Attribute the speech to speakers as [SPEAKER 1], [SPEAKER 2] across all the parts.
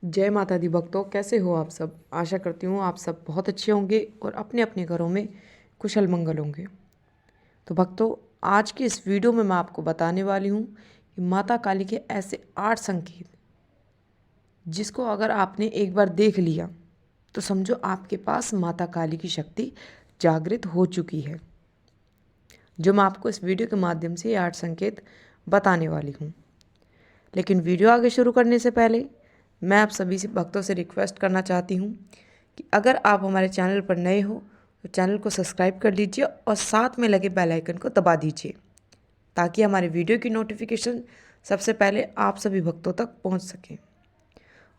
[SPEAKER 1] जय माता दी भक्तों, कैसे हो आप सब। आशा करती हूँ आप सब बहुत अच्छे होंगे और अपने अपने घरों में कुशल मंगल होंगे। तो भक्तों, आज की इस वीडियो में मैं आपको बताने वाली हूँ कि माता काली के ऐसे 8 संकेत जिसको अगर आपने एक बार देख लिया तो समझो आपके पास माता काली की शक्ति जागृत हो चुकी है। जो मैं आपको इस वीडियो के माध्यम से ये 8 संकेत बताने वाली हूँ। लेकिन वीडियो आगे शुरू करने से पहले मैं आप सभी से भक्तों से रिक्वेस्ट करना चाहती हूँ कि अगर आप हमारे चैनल पर नए हो तो चैनल को सब्सक्राइब कर लीजिए और साथ में लगे बेल आइकन को दबा दीजिए ताकि हमारे वीडियो की नोटिफिकेशन सबसे पहले आप सभी भक्तों तक पहुँच सके।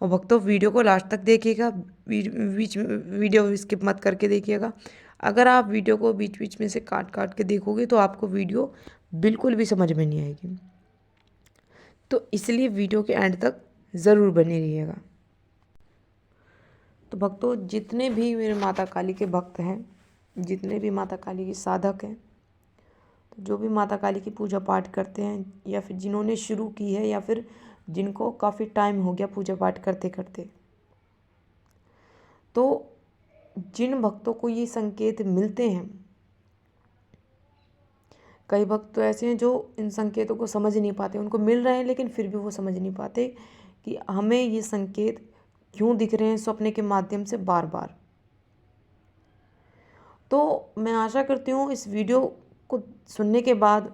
[SPEAKER 1] और भक्तों, वीडियो को लास्ट तक देखिएगा, बीच में वीडियो स्किप मत करके देखिएगा। अगर आप वीडियो को बीच बीच में से काट काट के देखोगे तो आपको वीडियो बिल्कुल भी समझ में नहीं आएगी। तो इसलिए वीडियो के एंड तक ज़रूर बने रहिएगा। तो भक्तों, जितने भी मेरे माता काली के भक्त हैं, जितने भी माता काली के साधक हैं, तो जो भी माता काली की पूजा पाठ करते हैं या फिर जिन्होंने शुरू की है या फिर जिनको काफ़ी टाइम हो गया पूजा पाठ करते करते, तो जिन भक्तों को ये संकेत मिलते हैं, कई भक्त तो ऐसे हैं जो इन संकेतों को समझ नहीं पाते, उनको मिल रहे हैं लेकिन फिर भी वो समझ नहीं पाते कि हमें ये संकेत क्यों दिख रहे हैं सपने के माध्यम से बार बार। तो मैं आशा करती हूँ इस वीडियो को सुनने के बाद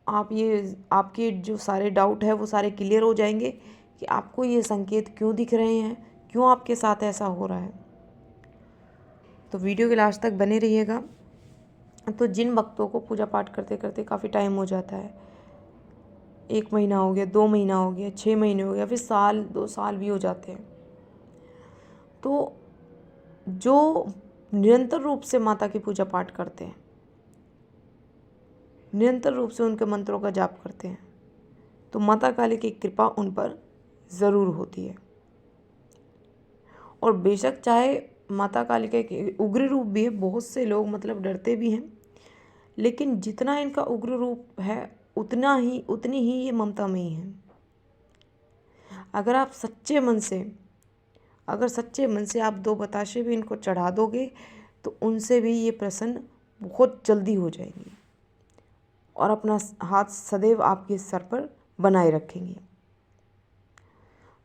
[SPEAKER 1] आपके जो सारे डाउट है वो सारे क्लियर हो जाएंगे कि आपको ये संकेत क्यों दिख रहे हैं, क्यों आपके साथ ऐसा हो रहा है। तो वीडियो के लास्ट तक बने रहिएगा। तो जिन भक्तों को पूजा पाठ करते करते काफ़ी टाइम हो जाता है, 1 महीना हो गया, 2 महीना हो गया, 6 महीने हो गया, फिर साल 2 साल भी हो जाते हैं, तो जो निरंतर रूप से माता की पूजा पाठ करते हैं, निरंतर रूप से उनके मंत्रों का जाप करते हैं, तो माता काली की कृपा उन पर ज़रूर होती है। और बेशक चाहे माता काली का एक उग्र रूप भी है, बहुत से लोग मतलब डरते भी हैं, लेकिन जितना इनका उग्र रूप है उतनी ही ये ममतामयी है। अगर सच्चे मन से आप 2 बताशे भी इनको चढ़ा दोगे तो उनसे भी ये प्रसन्न बहुत जल्दी हो जाएंगी और अपना हाथ सदैव आपके सर पर बनाए रखेंगी।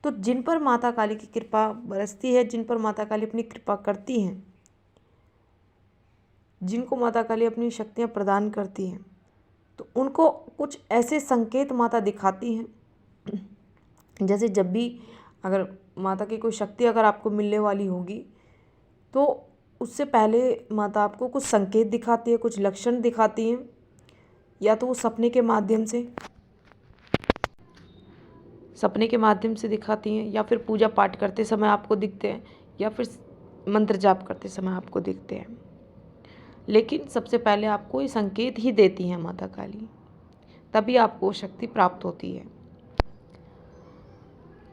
[SPEAKER 1] तो जिन पर माता काली की कृपा बरसती है, जिन पर माता काली अपनी कृपा करती हैं, जिनको माता काली अपनी शक्तियाँ प्रदान करती हैं, तो उनको कुछ ऐसे संकेत माता दिखाती हैं। जैसे जब भी अगर माता की कोई शक्ति अगर आपको मिलने वाली होगी तो उससे पहले माता आपको कुछ संकेत दिखाती है, कुछ लक्षण दिखाती हैं, या तो वो सपने के माध्यम से दिखाती हैं, या फिर पूजा पाठ करते समय आपको दिखते हैं, या फिर मंत्र जाप करते समय आपको दिखते हैं। लेकिन सबसे पहले आपको ये संकेत ही देती हैं माता काली, तभी आपको शक्ति प्राप्त होती है।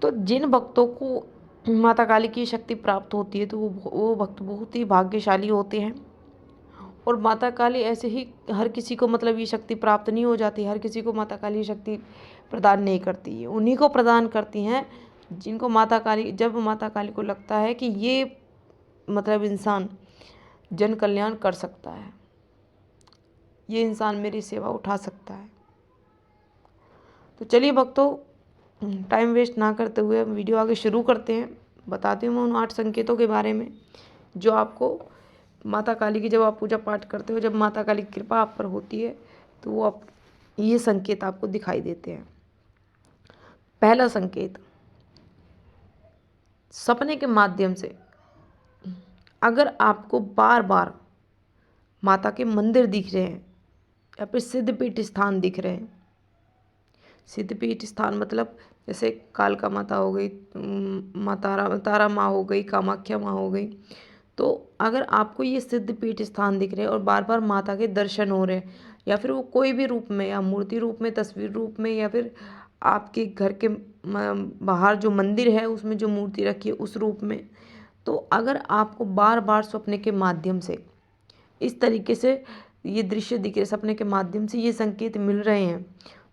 [SPEAKER 1] तो जिन भक्तों को माता काली की शक्ति प्राप्त होती है तो वो भक्त बहुत ही भाग्यशाली होते हैं। और माता काली ऐसे ही हर किसी को मतलब ये शक्ति प्राप्त नहीं हो जाती, हर किसी को माता काली शक्ति प्रदान नहीं करती है, उन्हीं को प्रदान करती हैं जिनको जब माता काली को लगता है कि ये मतलब इंसान जन कल्याण कर सकता है, ये इंसान मेरी सेवा उठा सकता है। तो चलिए भक्तों, टाइम वेस्ट ना करते हुए वीडियो आगे शुरू करते हैं। बताती हूँ मैं उन 8 संकेतों के बारे में जो आपको माता काली की, जब आप पूजा पाठ करते हो, जब माता काली की कृपा आप पर होती है तो वो ये संकेत आपको दिखाई देते हैं। पहला संकेत, सपने के माध्यम से अगर आपको बार बार माता के मंदिर दिख रहे हैं या फिर सिद्धपीठ स्थान दिख रहे हैं। सिद्धपीठ स्थान मतलब जैसे कालका माता हो गई, तारा माँ हो गई, कामाख्या माँ हो गई। तो अगर आपको ये सिद्धपीठ स्थान दिख रहे हैं और बार बार माता के दर्शन हो रहे हैं, या फिर वो कोई भी रूप में, या मूर्ति रूप में, तस्वीर रूप में, या फिर आपके घर के बाहर जो मंदिर है उसमें जो मूर्ति रखी है उस रूप में, तो अगर आपको बार बार सपने के माध्यम से इस तरीके से ये दृश्य दिख रहे, सपने के माध्यम से ये संकेत मिल रहे हैं,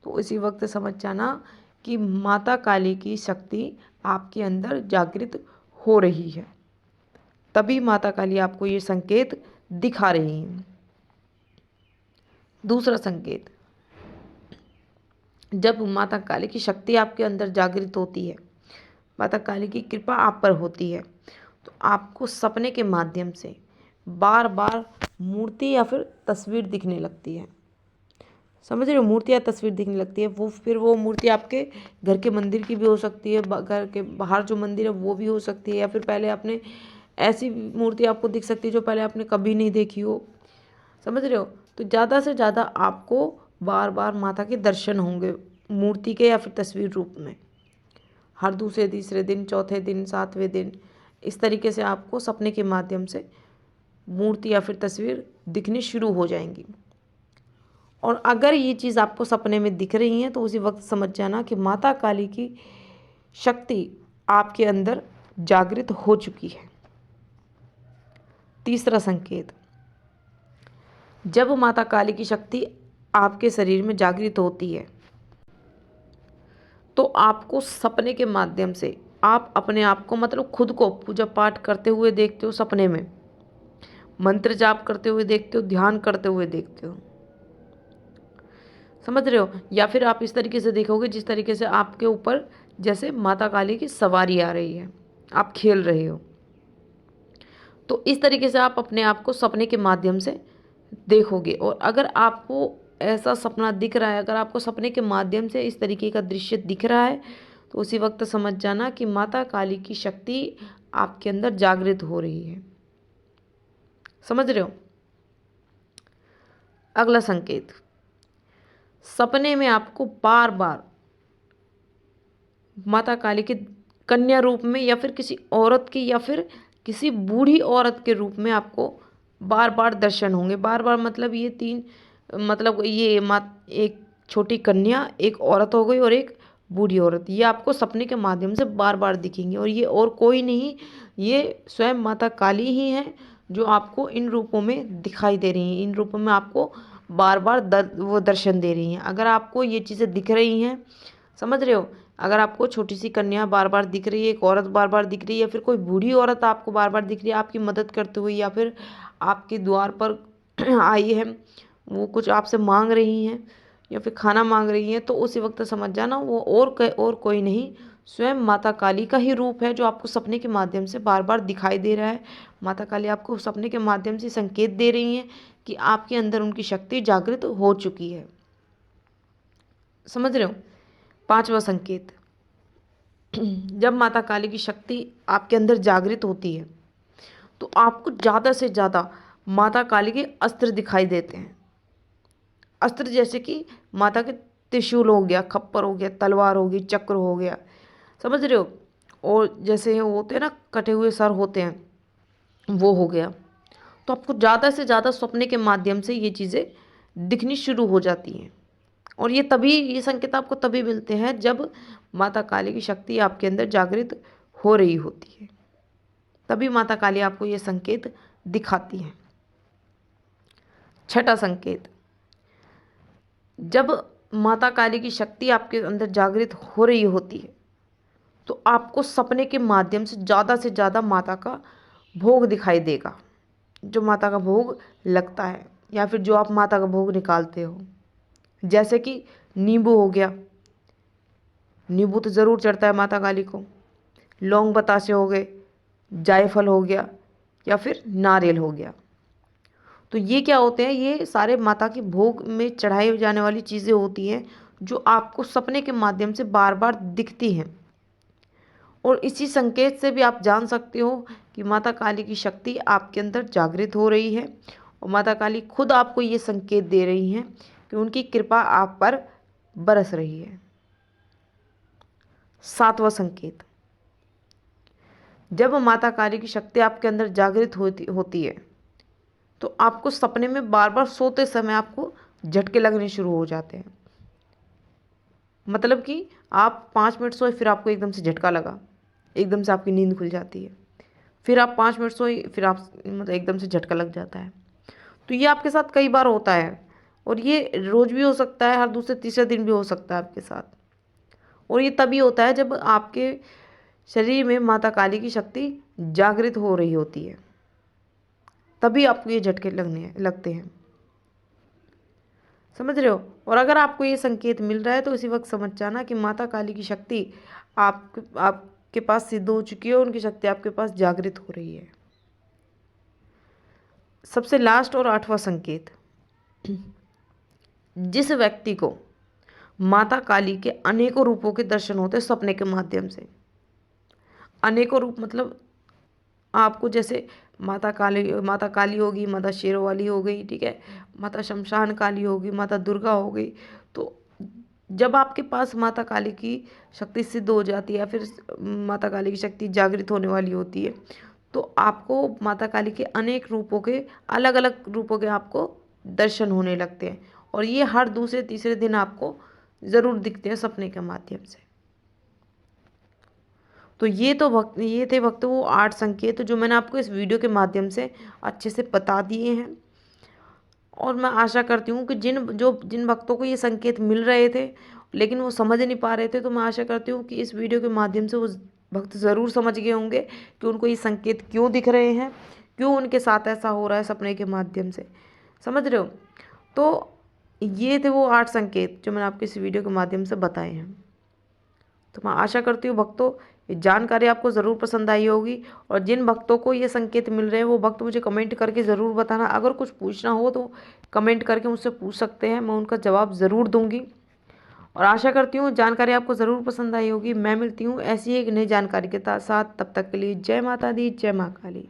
[SPEAKER 1] तो इसी वक्त समझ जाना कि माता काली की शक्ति आपके अंदर जागृत हो रही है, तभी माता काली आपको ये संकेत दिखा रही हैं। दूसरा संकेत, जब माता काली की शक्ति आपके अंदर जागृत होती है, माता काली की कृपा आप पर होती है, तो आपको सपने के माध्यम से बार बार मूर्ति या फिर तस्वीर दिखने लगती है। समझ रहे हो, मूर्ति या तस्वीर दिखने लगती है। वो मूर्ति आपके घर के मंदिर की भी हो सकती है, घर के बाहर जो मंदिर है वो भी हो सकती है, या फिर पहले आपने ऐसी मूर्ति आपको दिख सकती है जो पहले आपने कभी नहीं देखी हो। समझ रहे हो, तो ज़्यादा से ज़्यादा आपको बार बार माता के दर्शन होंगे मूर्ति के या फिर तस्वीर रूप में। हर दूसरे तीसरे दिन, चौथे दिन, सातवें दिन, इस तरीके से आपको सपने के माध्यम से मूर्ति या फिर तस्वीर दिखनी शुरू हो जाएंगी। और अगर ये चीज़ आपको सपने में दिख रही है तो उसी वक्त समझ जाना कि माता काली की शक्ति आपके अंदर जागृत हो चुकी है। तीसरा संकेत, जब माता काली की शक्ति आपके शरीर में जागृत होती है तो आपको सपने के माध्यम से आप अपने आप को, मतलब खुद को, पूजा पाठ करते हुए देखते हो, सपने में मंत्र जाप करते हुए देखते हो, ध्यान करते हुए देखते हो। समझ रहे हो, या फिर आप इस तरीके से देखोगे जिस तरीके से आपके ऊपर जैसे माता काली की सवारी आ रही है, आप खेल रहे हो। तो इस तरीके से आप अपने आप को सपने के माध्यम से देखोगे। और अगर आपको ऐसा सपना दिख रहा है, अगर आपको सपने के माध्यम से इस तरीके का दृश्य दिख रहा है तो उसी वक्त समझ जाना कि माता काली की शक्ति आपके अंदर जागृत हो रही है। समझ रहे हो। अगला संकेत, सपने में आपको बार बार माता काली के कन्या रूप में या फिर किसी औरत की या फिर किसी बूढ़ी औरत के रूप में आपको बार बार दर्शन होंगे। बार बार मतलब ये तीन, मतलब ये एक छोटी कन्या, एक औरत हो गई और एक बूढ़ी औरत, ये आपको सपने के माध्यम से बार बार दिखेंगी। और ये और कोई नहीं, ये स्वयं माता काली ही हैं जो आपको इन रूपों में दिखाई दे रही हैं। इन रूपों में आपको बार बार वो दर्शन दे रही हैं। अगर आपको ये चीज़ें दिख रही हैं, समझ रहे हो, अगर आपको छोटी सी कन्या बार बार दिख रही है, एक औरत बार बार दिख रही है, या फिर कोई बूढ़ी औरत आपको बार बार दिख रही है आपकी मदद करते हुए, या फिर आपके द्वार पर आई है, वो कुछ आपसे मांग रही हैं या फिर खाना मांग रही हैं, तो उसी वक्त समझ जाना वो और कोई नहीं, स्वयं माता काली का ही रूप है जो आपको सपने के माध्यम से बार बार दिखाई दे रहा है। माता काली आपको सपने के माध्यम से संकेत दे रही हैं कि आपके अंदर उनकी शक्ति जागृत हो चुकी है। समझ रहे हो। पांचवा संकेत, जब माता काली की शक्ति आपके अंदर जागृत होती है तो आपको ज़्यादा से ज़्यादा माता काली के अस्त्र दिखाई देते हैं। अस्त्र जैसे कि माता के त्रिशूल हो गया, खप्पर हो गया, तलवार हो गई, चक्र हो गया। समझ रहे हो। और जैसे वो होते हैं ना, कटे हुए सर होते हैं, वो हो गया। तो आपको ज़्यादा से ज़्यादा सपने के माध्यम से ये चीज़ें दिखनी शुरू हो जाती हैं। और ये संकेत आपको तभी मिलते हैं जब माता काली की शक्ति आपके अंदर जागृत हो रही होती है, तभी माता काली आपको ये संकेत दिखाती है। छठा संकेत, जब माता काली की शक्ति आपके अंदर जागृत हो रही होती है तो आपको सपने के माध्यम से ज़्यादा माता का भोग दिखाई देगा, जो माता का भोग लगता है या फिर जो आप माता का भोग निकालते हो। जैसे कि नींबू हो गया, नींबू तो ज़रूर चढ़ता है माता काली को, लौंग बतासे हो गए, जायफल हो गया, या फिर नारियल हो गया। तो ये क्या होते हैं, ये सारे माता के भोग में चढ़ाई जाने वाली चीज़ें होती हैं जो आपको सपने के माध्यम से बार बार दिखती हैं। और इसी संकेत से भी आप जान सकते हो कि माता काली की शक्ति आपके अंदर जागृत हो रही है और माता काली खुद आपको ये संकेत दे रही हैं कि उनकी कृपा आप पर बरस रही है। सातवां संकेत, जब माता काली की शक्ति आपके अंदर जागृत होती है तो आपको सपने में बार बार सोते समय आपको झटके लगने शुरू हो जाते हैं। मतलब कि आप 5 मिनट सोए, फिर आपको एकदम से झटका लगा, एकदम से आपकी नींद खुल जाती है। फिर आप 5 मिनट सोए, फिर आप मतलब एकदम से झटका लग जाता है। तो ये आपके साथ कई बार होता है और ये रोज़ भी हो सकता है, हर दूसरे तीसरे दिन भी हो सकता है आपके साथ। और ये तभी होता है जब आपके शरीर में माता काली की शक्ति जागृत हो रही होती है, तभी आपको ये झटके लगते हैं। समझ रहे हो? और अगर आपको ये संकेत मिल रहा है तो उसी वक्त समझ जाना कि माता काली की शक्ति आपके पास सिद्ध हो चुकी है, उनकी शक्ति आपके पास जागृत हो रही है। सबसे लास्ट और 8वां संकेत, जिस व्यक्ति को माता काली के अनेकों रूपों के दर्शन होते हैं सपने के माध्यम से, अनेकों रूप मतलब आपको जैसे माता काली होगी, माता शेरों वाली हो गई, ठीक है, माता शमशान काली होगी, माता दुर्गा हो गई। तो जब आपके पास माता काली की शक्ति सिद्ध हो जाती है या फिर माता काली की शक्ति जागृत होने वाली होती है, तो आपको माता काली के अनेक रूपों के, अलग अलग रूपों के आपको दर्शन होने लगते हैं, और ये हर दूसरे तीसरे दिन आपको ज़रूर दिखते हैं सपने के माध्यम से। तो ये थे भक्तों वो 8 संकेत जो मैंने आपको इस वीडियो के माध्यम से अच्छे से बता दिए हैं। और मैं आशा करती हूँ कि जिन भक्तों को ये संकेत मिल रहे थे लेकिन वो समझ नहीं पा रहे थे, तो मैं आशा करती हूँ कि इस वीडियो के माध्यम से वो भक्त ज़रूर समझ गए होंगे कि उनको ये संकेत क्यों दिख रहे हैं, क्यों उनके साथ ऐसा हो रहा है सपने के माध्यम से। समझ रहे हो? तो ये थे वो 8 संकेत जो मैंने आपको इस वीडियो के माध्यम से बताए हैं। तो मैं आशा करती हूँ भक्तों ये जानकारी आपको ज़रूर पसंद आई होगी, और जिन भक्तों को ये संकेत मिल रहे हैं वो भक्त मुझे कमेंट करके ज़रूर बताना। अगर कुछ पूछना हो तो कमेंट करके मुझसे पूछ सकते हैं, मैं उनका जवाब ज़रूर दूंगी। और आशा करती हूँ जानकारी आपको ज़रूर पसंद आई होगी। मैं मिलती हूँ ऐसी एक नई जानकारी के साथ, तब तक के लिए जय माता दी, जय माँ काली।